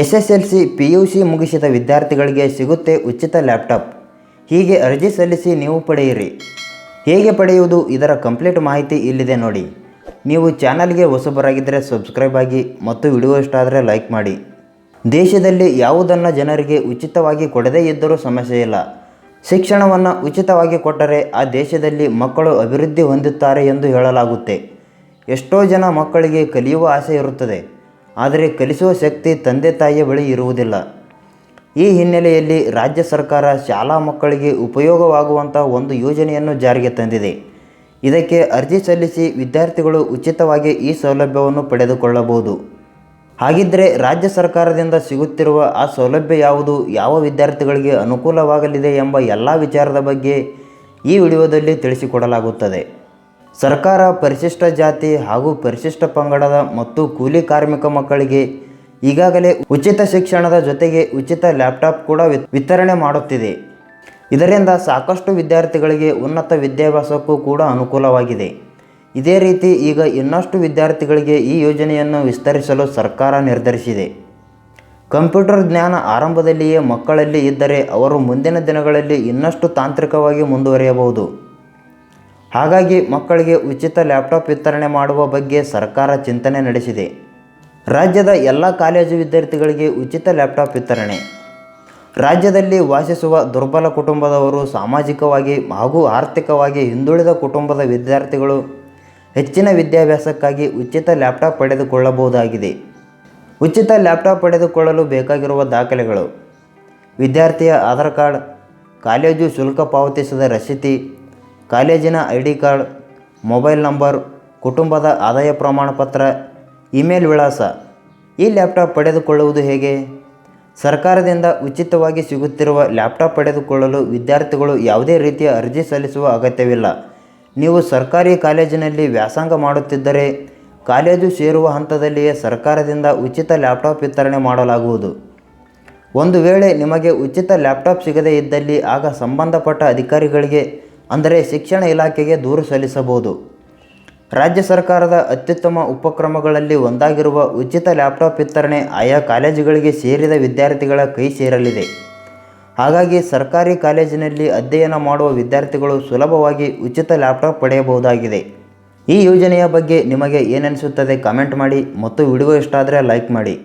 SSLC PUC ಮುಗಿಸಿದ ವಿದ್ಯಾರ್ಥಿಗಳಿಗೆ ಸಿಗುತ್ತೆ ಉಚಿತ ಲ್ಯಾಪ್ಟಾಪ್. ಹೀಗೆ ಅರ್ಜಿ ಸಲ್ಲಿಸಿ ನೀವು ಪಡೆಯಿರಿ. ಹೇಗೆ ಪಡೆಯುವುದು ಇದರ ಕಂಪ್ಲೀಟ್ ಮಾಹಿತಿ ಇಲ್ಲಿದೆ ನೋಡಿ. ನೀವು ಚಾನಲ್ಗೆ ಹೊಸಬರಾಗಿದ್ದರೆ ಸಬ್ಸ್ಕ್ರೈಬ್ ಆಗಿ ಮತ್ತು ವಿಡಿಯೋ ಇಷ್ಟ ಆದರೆ ಲೈಕ್ ಮಾಡಿ. ದೇಶದಲ್ಲಿ ಯಾವುದನ್ನು ಜನರಿಗೆ ಉಚಿತವಾಗಿ ಕೊಡದೇ ಇದ್ದರೂ ಸಮಸ್ಯೆ ಇಲ್ಲ. ಶಿಕ್ಷಣವನ್ನು ಉಚಿತವಾಗಿ ಕೊಟ್ಟರೆ ಆ ದೇಶದಲ್ಲಿ ಮಕ್ಕಳು ಅಭಿವೃದ್ಧಿ ಹೊಂದುತ್ತಾರೆ ಎಂದು ಹೇಳಲಾಗುತ್ತೆ. ಎಷ್ಟೋ ಜನ ಮಕ್ಕಳಿಗೆ ಕಲಿಯುವ ಆಸೆ ಇರುತ್ತದೆ, ಆದರೆ ಕಲಿಸುವ ಶಕ್ತಿ ತಂದೆ ತಾಯಿಯ ಬಳಿ ಇರುವುದಿಲ್ಲ. ಈ ಹಿನ್ನೆಲೆಯಲ್ಲಿ ರಾಜ್ಯ ಸರ್ಕಾರ ಶಾಲಾ ಮಕ್ಕಳಿಗೆ ಉಪಯೋಗವಾಗುವಂಥ ಒಂದು ಯೋಜನೆಯನ್ನು ಜಾರಿಗೆ ತಂದಿದೆ. ಇದಕ್ಕೆ ಅರ್ಜಿ ಸಲ್ಲಿಸಿ ವಿದ್ಯಾರ್ಥಿಗಳು ಉಚಿತವಾಗಿ ಈ ಸೌಲಭ್ಯವನ್ನು ಪಡೆದುಕೊಳ್ಳಬಹುದು. ಹಾಗಿದ್ದರೆ ರಾಜ್ಯ ಸರ್ಕಾರದಿಂದ ಸಿಗುತ್ತಿರುವ ಆ ಸೌಲಭ್ಯ ಯಾವುದು, ಯಾವ ವಿದ್ಯಾರ್ಥಿಗಳಿಗೆ ಅನುಕೂಲವಾಗಲಿದೆ ಎಂಬ ಎಲ್ಲ ವಿಚಾರದ ಬಗ್ಗೆ ಈ ವಿಡಿಯೋದಲ್ಲಿ ತಿಳಿಸಿಕೊಡಲಾಗುತ್ತದೆ. ಸರ್ಕಾರ ಪರಿಶಿಷ್ಟ ಜಾತಿ ಹಾಗೂ ಪರಿಶಿಷ್ಟ ಪಂಗಡದ ಮತ್ತು ಕೂಲಿ ಕಾರ್ಮಿಕ ಮಕ್ಕಳಿಗೆ ಈಗಾಗಲೇ ಉಚಿತ ಶಿಕ್ಷಣದ ಜೊತೆಗೆ ಉಚಿತ ಲ್ಯಾಪ್ಟಾಪ್ ಕೂಡ ವಿತರಣೆ ಮಾಡುತ್ತಿದೆ. ಇದರಿಂದ ಸಾಕಷ್ಟು ವಿದ್ಯಾರ್ಥಿಗಳಿಗೆ ಉನ್ನತ ವಿದ್ಯಾಭ್ಯಾಸಕ್ಕೂ ಕೂಡ ಅನುಕೂಲವಾಗಿದೆ. ಇದೇ ರೀತಿ ಈಗ ಇನ್ನಷ್ಟು ವಿದ್ಯಾರ್ಥಿಗಳಿಗೆ ಈ ಯೋಜನೆಯನ್ನು ವಿಸ್ತರಿಸಲು ಸರ್ಕಾರ ನಿರ್ಧರಿಸಿದೆ. ಕಂಪ್ಯೂಟರ್ ಜ್ಞಾನ ಆರಂಭದಲ್ಲಿಯೇ ಮಕ್ಕಳಲ್ಲಿ ಇದ್ದರೆ ಅವರು ಮುಂದಿನ ದಿನಗಳಲ್ಲಿ ಇನ್ನಷ್ಟು ತಾಂತ್ರಿಕವಾಗಿ ಮುಂದುವರಿಯಬಹುದು. ಹಾಗಾಗಿ ಮಕ್ಕಳಿಗೆ ಉಚಿತ ಲ್ಯಾಪ್ಟಾಪ್ ವಿತರಣೆ ಮಾಡುವ ಬಗ್ಗೆ ಸರ್ಕಾರ ಚಿಂತನೆ ನಡೆಸಿದೆ. ರಾಜ್ಯದ ಎಲ್ಲ ಕಾಲೇಜು ವಿದ್ಯಾರ್ಥಿಗಳಿಗೆ ಉಚಿತ ಲ್ಯಾಪ್ಟಾಪ್ ವಿತರಣೆ. ರಾಜ್ಯದಲ್ಲಿ ವಾಸಿಸುವ ದುರ್ಬಲ ಕುಟುಂಬದವರು, ಸಾಮಾಜಿಕವಾಗಿ ಹಾಗೂ ಆರ್ಥಿಕವಾಗಿ ಹಿಂದುಳಿದ ಕುಟುಂಬದ ವಿದ್ಯಾರ್ಥಿಗಳು ಹೆಚ್ಚಿನ ವಿದ್ಯಾಭ್ಯಾಸಕ್ಕಾಗಿ ಉಚಿತ ಲ್ಯಾಪ್ಟಾಪ್ ಪಡೆದುಕೊಳ್ಳಬಹುದಾಗಿದೆ. ಉಚಿತ ಲ್ಯಾಪ್ಟಾಪ್ ಪಡೆದುಕೊಳ್ಳಲು ಬೇಕಾಗಿರುವ ದಾಖಲೆಗಳು: ವಿದ್ಯಾರ್ಥಿಯ ಆಧಾರ್ ಕಾರ್ಡ್, ಕಾಲೇಜು ಶುಲ್ಕ ಪಾವತಿಸಿದ ರಸೀತಿ, ಕಾಲೇಜಿನ ID ಕಾರ್ಡ್, ಮೊಬೈಲ್ ನಂಬರ್, ಕುಟುಂಬದ ಆದಾಯ ಪ್ರಮಾಣ ಪತ್ರ, ಇಮೇಲ್ ವಿಳಾಸ. ಈ ಲ್ಯಾಪ್ಟಾಪ್ ಪಡೆದುಕೊಳ್ಳುವುದು ಹೇಗೆ? ಸರ್ಕಾರದಿಂದ ಉಚಿತವಾಗಿ ಸಿಗುತ್ತಿರುವ ಲ್ಯಾಪ್ಟಾಪ್ ಪಡೆದುಕೊಳ್ಳಲು ವಿದ್ಯಾರ್ಥಿಗಳು ಯಾವುದೇ ರೀತಿಯ ಅರ್ಜಿ ಸಲ್ಲಿಸುವ ಅಗತ್ಯವಿಲ್ಲ. ನೀವು ಸರ್ಕಾರಿ ಕಾಲೇಜಿನಲ್ಲಿ ವ್ಯಾಸಂಗ ಮಾಡುತ್ತಿದ್ದರೆ ಕಾಲೇಜು ಸೇರುವ ಹಂತದಲ್ಲಿಯೇ ಸರ್ಕಾರದಿಂದ ಉಚಿತ ಲ್ಯಾಪ್ಟಾಪ್ ವಿತರಣೆ ಮಾಡಲಾಗುವುದು. ಒಂದು ವೇಳೆ ನಿಮಗೆ ಉಚಿತ ಲ್ಯಾಪ್ಟಾಪ್ ಸಿಗದೇ ಇದ್ದಲ್ಲಿ ಆಗ ಸಂಬಂಧಪಟ್ಟ ಅಧಿಕಾರಿಗಳಿಗೆ ಅಂದರೆ ಶಿಕ್ಷಣ ಇಲಾಖೆಗೆ ದೂರು ಸಲ್ಲಿಸಬಹುದು. ರಾಜ್ಯ ಸರ್ಕಾರದ ಅತ್ಯುತ್ತಮ ಉಪಕ್ರಮಗಳಲ್ಲಿ ಒಂದಾಗಿರುವ ಉಚಿತ ಲ್ಯಾಪ್ಟಾಪ್ ವಿತರಣೆ ಆಯಾ ಕಾಲೇಜುಗಳಿಗೆ ಸೇರಿದ ವಿದ್ಯಾರ್ಥಿಗಳ ಕೈ ಸೇರಲಿದೆ. ಹಾಗಾಗಿ ಸರ್ಕಾರಿ ಕಾಲೇಜಿನಲ್ಲಿ ಅಧ್ಯಯನ ಮಾಡುವ ವಿದ್ಯಾರ್ಥಿಗಳು ಸುಲಭವಾಗಿ ಉಚಿತ ಲ್ಯಾಪ್ಟಾಪ್ ಪಡೆಯಬಹುದಾಗಿದೆ. ಈ ಯೋಜನೆಯ ಬಗ್ಗೆ ನಿಮಗೆ ಏನನಿಸುತ್ತದೆ ಕಾಮೆಂಟ್ ಮಾಡಿ ಮತ್ತು ವಿಡಿಯೋ ಇಷ್ಟ ಆದರೆ ಲೈಕ್ ಮಾಡಿ.